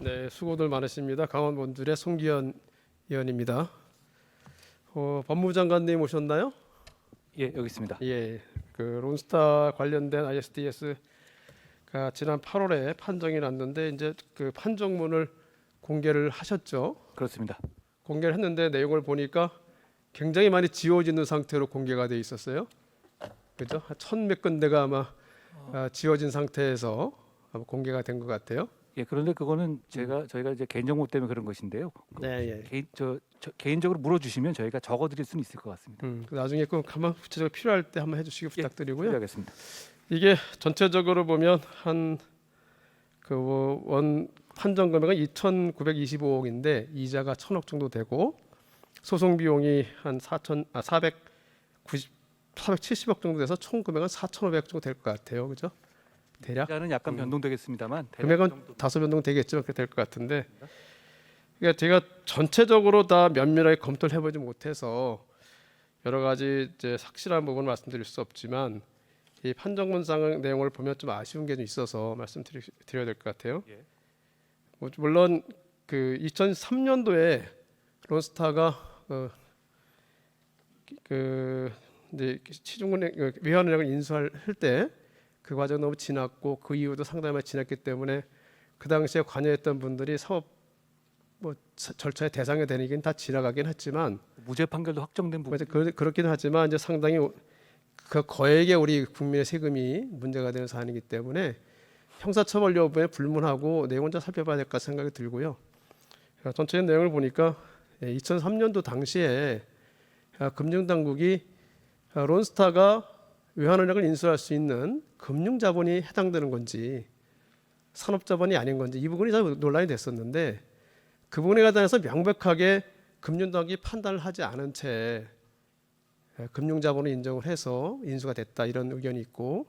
네, 수고들 많으십니다. 강원본줄의 송기현 의원입니다. 법무부 장관님 오셨나요? 예, 여기 있습니다. 예, 그 론스타 관련된 ISDS가 지난 8월에 판정이 났는데 이제 그 판정문을 공개를 하셨죠. 그렇습니다. 공개를 했는데 내용을 보니까 굉장히 많이 지워지는 상태로 공개가 돼 있었어요. 그죠? 천몇 군데가 아마 지워진 상태에서 아마 공개가 된 것 같아요. 예, 그런데 그거는 저희가 이제 개인정보 때문에 그런 것인데요. 네, 예. 개인적으로 물어주시면 저희가 적어드릴 수는 있을 것 같습니다. 나중에 꼭 한번 구체적으로 필요할 때 한번 해주시기 부탁드리고요. 하겠습니다. 이게 전체적으로 보면 한 그 원 판정 금액은 2,925억인데 이자가 1,000억 정도 되고 소송 비용이 한 470억 정도 돼서 총 금액은 4,500억 정도 될 것 같아요. 그죠? 대략 이자는 약간 변동되겠습니다만 금액은 다소 변동 되겠지만 그렇게 될 것 같은데, 그러니까 제가 전체적으로 다 면밀하게 검토를 해보지 못해서 여러 가지 이제 확실한 부분을 말씀드릴 수 없지만 이 판정문상 내용을 보면 좀 아쉬운 게 좀 있어서 말씀드려야 될 것 같아요. 예. 물론 그 2003년도에 론스타가 그 이제 시중은행 외환은행을 인수할 때 그 과정 너무 지났고 그 이후도 상당히 많이 지났기 때문에 그 당시에 관여했던 분들이 사업 절차의 대상이 되긴 다 지나가긴 했지만 무죄 판결도 확정된 부분. 그렇긴 하지만 이제 상당히 그 거액의 우리 국민의 세금이 문제가 되는 사안이기 때문에 형사처벌 여부에 불문하고 내용을 좀 살펴봐야 될까 생각이 들고요. 전체적인 내용을 보니까 2003년도 당시에 금융당국이 론스타가 외환은행을 인수할 수 있는 금융자본이 해당되는 건지 산업자본이 아닌 건지 이 부분이 잘 논란이 됐었는데 그 부분에 관해서 명백하게 금융당국이 판단을 하지 않은 채 금융자본을 인정을 해서 인수가 됐다 이런 의견이 있고,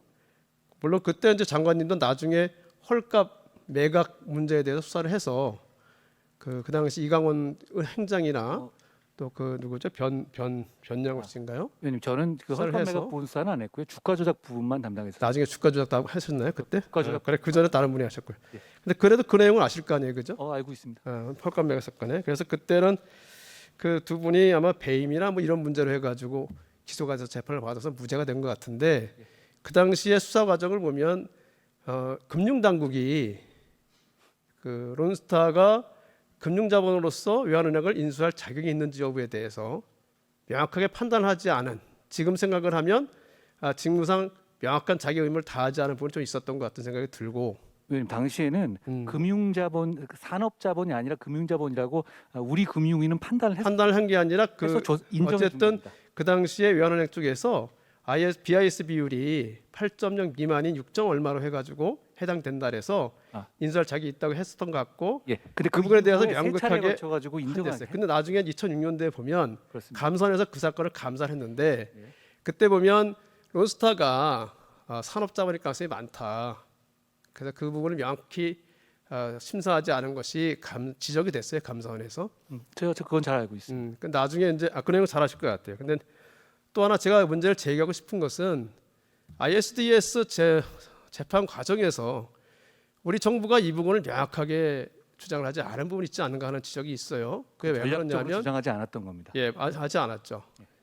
물론 그때 이제 장관님도 나중에 헐값 매각 문제에 대해서 수사를 해서 그 당시 이강원 행장이나 또 그 누구죠 변양호 씨인가요? 의원님, 저는 그 수사를 헐값 해서 매각 부분 수사는 안 했고요. 주가 조작 부분만 담당했습니다. 나중에 주가 조작도 하셨나요 그때? 주가 조작. 그래 그 전에 다른 분이 하셨고요. 예. 근데 그래도 그 내용을 아실 거 아니에요, 그죠? 알고 있습니다. 헐값 매각 사건에. 그래서 그때는 그 두 분이 아마 배임이나 뭐 이런 문제로 해가지고 기소가 돼서 재판을 받아서 무죄가 된 것 같은데, 그 당시의 수사 과정을 보면 금융당국이 그 론스타가 금융자본으로서 외환은행을 인수할 자격이 있는지 여부에 대해서 명확하게 판단하지 않은, 지금 생각을 하면 직무상 명확한 자기 의무를 다하지 않은 부분이 좀 있었던 것 같은 생각이 들고. 의원님, 당시에는 금융자본, 산업자본이 아니라 금융자본이라고 우리 금융위는 판단을 한 게 아니라 인정해 준 어쨌든 겁니다. 그 당시에 외환은행 쪽에서 BIS 비율이 8.0 미만인 6점 얼마로 해가지고 해당된다 그래서 인수할 자격이 있다고 했었던 것 같고, 예. 근데 그 부분에 대해서 이후에 세 차례 명백하게 걸쳐가지고 인정을 됐어요. 근데 나중에 2006년도에 보면 그렇습니다. 감사원에서 그 사건을 감사를 했는데 예. 그때 보면 론스타가 산업자본일 가능성이 많다. 그래서 그 부분을 명확히 심사하지 않은 것이 지적이 됐어요, 감사원에서. 제가 그건 잘 알고 있습니다. 그 나중에 이제 그 내용 잘 아실 것 같아요. 근데 또 하나 제가 문제를 제기하고 싶은 것은 ISDS 재판 과정에서 우리 정부가 이 부분을 명확하게 주장을 하지 않은 부분이 있지 않는가 하는 지적이 있어요. 그게 왜 전략적으로 그러냐면 주장하지 않았던 겁니다. 예, 하지 않았죠.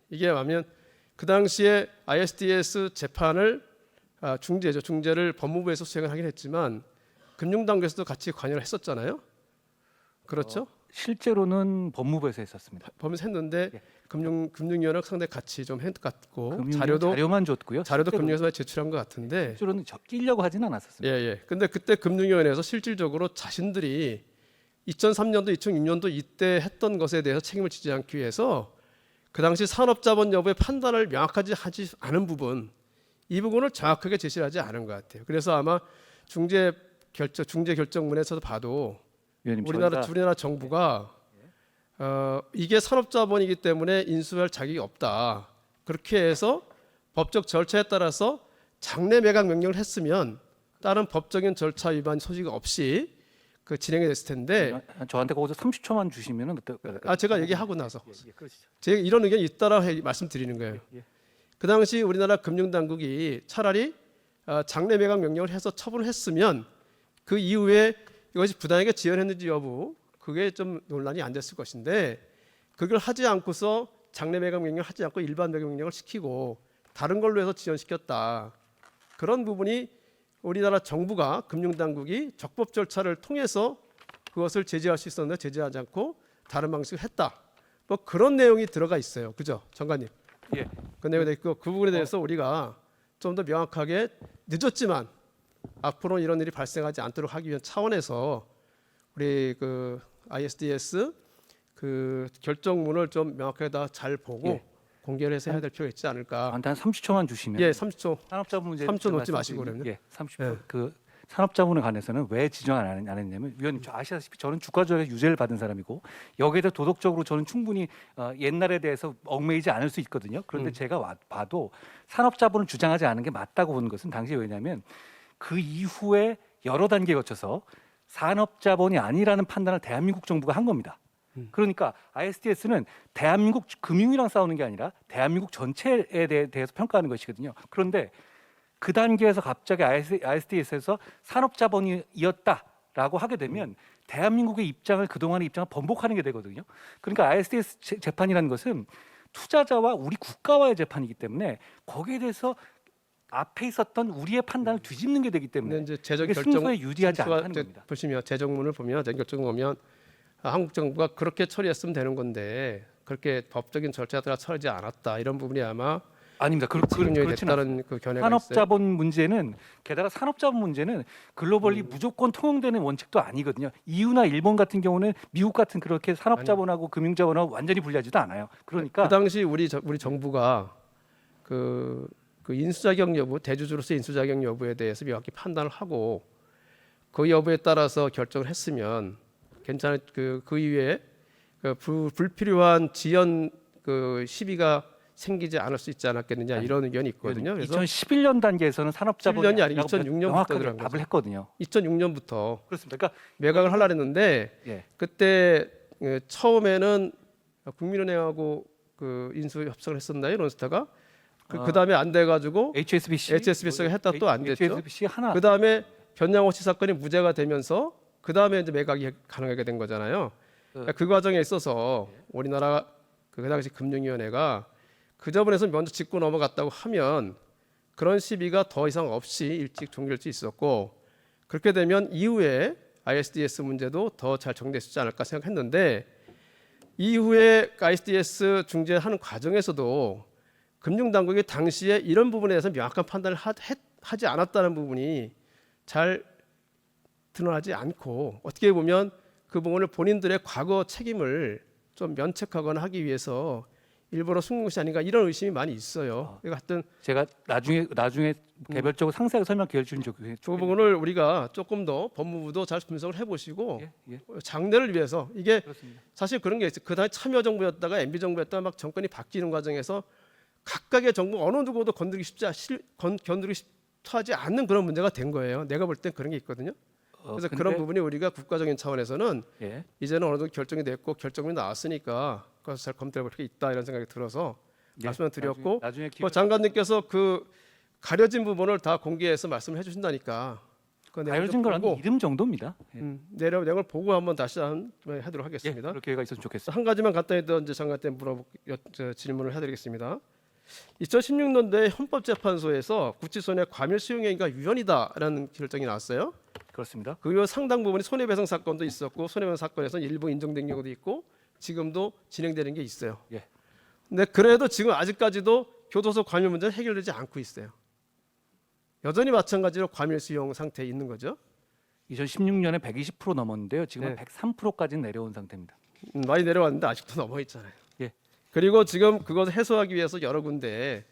이게 뭐냐면 그 당시에 ISDS 재판을 중재를 법무부에서 수행을 하긴 했지만 금융당국에서도 같이 관여를 했었잖아요. 그렇죠? 실제로는 법무부에서 했었습니다. 법무부에서 했는데 예. 금융위원회가 상당히 같이 좀 했고 금융위원 자료만 줬고요. 자료도 금융위원회에 제출한 것 같은데 실제로는 끼려고 하지는 않았었습니다. 예. 근데 그때 금융위원회에서 실질적으로 자신들이 2003년도, 2006년도 이때 했던 것에 대해서 책임을 지지 않기 위해서 그 당시 산업자본 여부의 판단을 명확하지 하지 않은 부분, 이 부분을 정확하게 제시를 하지 않은 것 같아요. 그래서 아마 중재 결정문에서도 봐도 위원님, 우리나라 정부가 이게 산업자본이기 때문에 인수할 자격이 없다. 그렇게 해서 법적 절차에 따라서 장래 매각 명령을 했으면 다른 법적인 절차 위반 소식 없이 그 진행이 됐을 텐데. 저한테 거기서 30초만 주시면은 어떨까요? 제가 얘기하고 나서 그러시죠. 제가 이런 의견이 있다라고 말씀드리는 거예요. 그 당시 우리나라 금융당국이 차라리 장래 매각 명령을 해서 처분을 했으면 그 이후에 이것이 부당하게 지연했는지 여부 그게 좀 논란이 안 됐을 것인데 그걸 하지 않고서 장래 매각 명령을 하지 않고 일반 매각 명령을 시키고 다른 걸로 해서 지연시켰다. 그런 부분이 우리나라 정부가 금융당국이 적법 절차를 통해서 그것을 제재할 수 있었는데 제재하지 않고 다른 방식을 했다. 뭐 그런 내용이 들어가 있어요. 그죠, 장관님? 예. 그 내용이 있고 그 부분에 대해서 우리가 좀 더 명확하게 늦었지만 앞으로 이런 일이 발생하지 않도록 하기 위한 차원에서 우리 그 ISDS 그 결정문을 좀 명확하게 다 잘 보고 예. 공개를 해서 해야 될 필요가 있지 않을까. 한 30초만 주시면. 예, 30초. 산업자본 문제 3초 놓지 마시고 그러면. 예, 30초. 예. 그 산업자본에 관해서는 왜 지정 안 했냐면 위원님 저 아시다시피 저는 주가 조작에 유죄를 받은 사람이고 여기에 대해 도덕적으로 저는 충분히 옛날에 대해서 얽매이지 않을 수 있거든요. 그런데 제가 봐도 산업자본을 주장하지 않은 게 맞다고 보는 것은 당시에 왜냐하면 그 이후에 여러 단계에 거쳐서 산업자본이 아니라는 판단을 대한민국 정부가 한 겁니다. 그러니까 ISDS는 대한민국 금융이랑 싸우는 게 아니라 대한민국 전체에 대해서 평가하는 것이거든요. 그런데 그 단계에서 갑자기 ISDS에서 산업자본이었다라고 하게 되면 대한민국의 입장을 그동안의 입장을 번복하는 게 되거든요. 그러니까 ISDS 재판이라는 것은 투자자와 우리 국가와의 재판이기 때문에 거기에 대해서 앞에 있었던 우리의 판단을 뒤집는 게 되기 때문에 근데 이제 재정 이게 결정 승소에 유리하지 않다는 겁니다. 보시면 재정문을 보면 재정 결정 보면 한국 정부가 그렇게 처리했으면 되는 건데 그렇게 법적인 절차에 따라 처리하지 않았다 이런 부분이 아마 아닙니다. 책임이 그렇지는 됐다는 그 견해가 있어요. 산업자본 문제는 게다가 산업자본 문제는 글로벌리 무조건 통용되는 원칙도 아니거든요. EU나 일본 같은 경우는 미국 같은 그렇게 산업자본하고 금융자본하고 완전히 분리하지도 않아요. 그러니까 그 당시 우리 정부가 그 인수자격 여부 대주주로서 인수자격 여부에 대해서 명확히 판단을 하고 그 여부에 따라서 결정을 했으면 괜찮은 그 이후에 불필요한 지연 그 시비가 생기지 않을 수 있지 않았겠느냐 이런 의견이 있거든요. 그래서 2011년 단계에서는 산업자본이 11년이 아니고 아니라고 2006년부터 명확하게 들어간 답을 거죠. 했거든요. 2006년부터 그렇습니다. 그러니까 매각을 하려 했는데 예. 그때 처음에는 국민은행하고 그 인수 협상을 했었나요, 론스타가? 그 다음에 안 돼가지고 HSBC가 했다 또 안 됐죠. HSBC 하나. 그 다음에 변양호씨 사건이 무죄가 되면서 그 다음에 이제 매각이 가능하게 된 거잖아요. 그러니까 그 과정에 있어서 우리나라 그 당시 금융위원회가 그 자본에서 먼저 짚고 넘어갔다고 하면 그런 시비가 더 이상 없이 일찍 종결될 수 있었고 그렇게 되면 이후에 ISDS 문제도 더 잘 정리될 수 있지 않을까 생각했는데 이후에 ISDS 중재하는 과정에서도 금융당국이 당시에 이런 부분에 대해서 명확한 판단을 하지 않았다는 부분이 잘 드러나지 않고 어떻게 보면 그 부분을 본인들의 과거 책임을 좀 면책하거나 하기 위해서 일부러 숨긴 것이 아닌가 이런 의심이 많이 있어요. 하여튼 제가 나중에 개별적으로 상세하게 설명 기회를 주는 그 부분을 우리가 조금 더 법무부도 잘 분석을 해보시고 예. 장래를 위해서 이게 그렇습니다. 사실 그런 게 있어요. 그 당시 참여정부였다가 MB정부였다가 막 정권이 바뀌는 과정에서 각각의 정부 어느 누구도 건드리기 쉽지 않는 그런 문제가 된 거예요. 내가 볼 땐 그런 게 있거든요. 그래서 그런 부분이 우리가 국가적인 차원에서는 예. 이제는 어느 정도 결정이 됐고 결정이 나왔으니까 그것을 잘 검토해 볼 필요가 있다 이런 생각이 들어서 말씀을 드렸고 나중에 뭐 장관님께서 그 가려진 부분을 다 공개해서 말씀을 해주신다니까 그 내용을 가려진 좀 건 보고, 이름 정도입니다. 예. 내용을 보고 한번 다시 하도록 예, 하겠습니다. 그럴 기회가 있었으면 좋겠습니다. 한 가지만 간단히 더 이제 장관한테 질문을 해드리겠습니다. 2016년도에 헌법재판소에서 구치소의 과밀 수용행위가 유연이다라는 결정이 나왔어요. 그렇습니다. 그 상당 부분이 손해배상 사건도 있었고 손해배상 사건에서 일부 인정된 경우도 있고 지금도 진행되는 게 있어요. 예. 근데 그래도 지금 아직까지도 교도소 과밀 문제는 해결되지 않고 있어요. 여전히 마찬가지로 과밀 수용 상태에 있는 거죠. 2016년에 120% 넘었는데요. 지금은 네. 103%까지 내려온 상태입니다. 많이 내려왔는데 아직도 넘어 있잖아요. 예. 그리고 지금 그것을 해소하기 위해서 여러 군데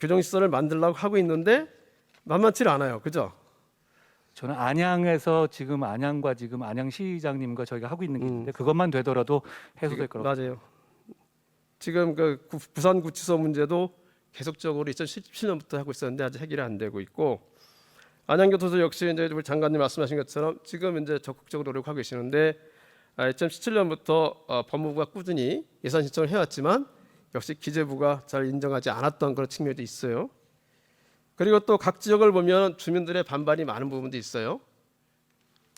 교정시설을 만들려고 하고 있는데 만만치 않아요. 그죠? 저는 안양에서 지금 안양시장님과 저희가 하고 있는 게 있는데 그것만 되더라도 해소될 거라고. 맞아요. 지금 그 부산 구치소 문제도 계속적으로 2017년부터 하고 있었는데 아직 해결이 안 되고 있고 안양교도소 역시 이제 우리 장관님 말씀하신 것처럼 지금 이제 적극적으로 노력하고 계시는데 2017년부터 법무부가 꾸준히 예산 신청을 해왔지만 역시 기재부가 잘 인정하지 않았던 그런 측면도 있어요. 그리고 또 각 지역을 보면 주민들의 반발이 많은 부분도 있어요.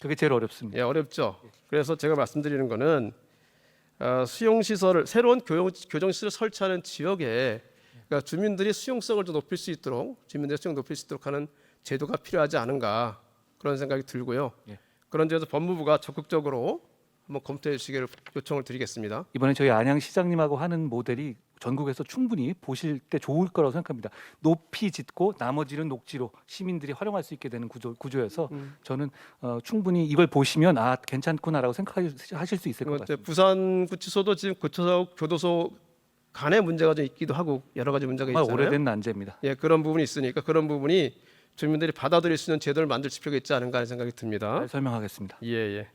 그게 제일 어렵습니다. 예, 어렵죠. 그래서 제가 말씀드리는 거는 수용 시설을 새로운 교정 시설을 설치하는 지역에 그러니까 주민들이 수용성을 좀 높일 수 있도록 주민들의 수용 높일 수 있도록 하는 제도가 필요하지 않은가 그런 생각이 들고요. 예. 그런 점에서 법무부가 적극적으로 한번 검토해 주시기를 요청을 드리겠습니다. 이번에 저희 안양시장님하고 하는 모델이 전국에서 충분히 보실 때 좋을 거라고 생각합니다. 높이 짓고 나머지는 녹지로 시민들이 활용할 수 있게 되는 구조여서 저는 충분히 이걸 보시면 아 괜찮구나라고 생각하실 수 있을 것 같습니다. 부산구치소도 지금 구치소 교도소 간의 문제가 좀 있기도 하고 여러 가지 문제가 정말 있잖아요. 오래된 난제입니다. 예, 그런 부분이 있으니까 그런 부분이 주민들이 받아들일 수 있는 제도를 만들 필요가 있지 않은가 하는 생각이 듭니다. 잘 설명하겠습니다. 예, 예.